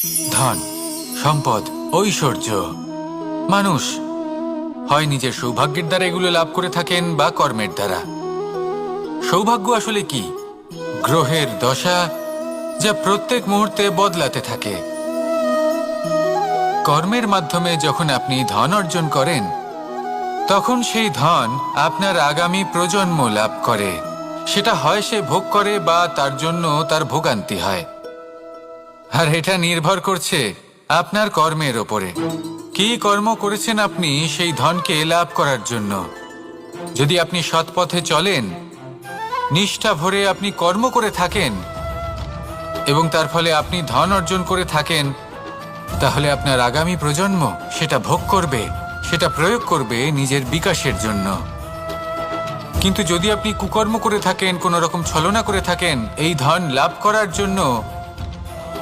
ধন, সম্পদ, ঐশ্বর্য। মানুষ হয় নিজের সৌভাগ্যের দ্বারা এগুলো লাভ করে থাকেন বা কর্মের দ্বারা। সৌভাগ্য আসলে কি? গ্রহের দশা, যা প্রত্যেক মুহূর্তে বদলাতে থাকে। কর্মের মাধ্যমে যখন আপনি ধন অর্জন করেন, তখন সেই ধন আপনার আগামী প্রজন্ম লাভ করে। সেটা হয় সে ভোগ করে বা তার জন্য তার ভোগান্তি হয়। আর এটা নির্ভর করছে আপনার কর্মের ওপরে। কি কর্ম করেছেন আপনি সেই ধনকে লাভ করার জন্য? যদি আপনি সৎ পথে চলেন, নিষ্ঠা ভরে আপনি কর্ম করে থাকেন এবং তার ফলে আপনি ধন অর্জন করে থাকেন, তাহলে আপনার আগামী প্রজন্ম সেটা ভোগ করবে, সেটা প্রয়োগ করবে নিজের বিকাশের জন্য। কিন্তু যদি আপনি কুকর্ম করে থাকেন, কোনো রকম ছলনা করে থাকেন এই ধন লাভ করার জন্য,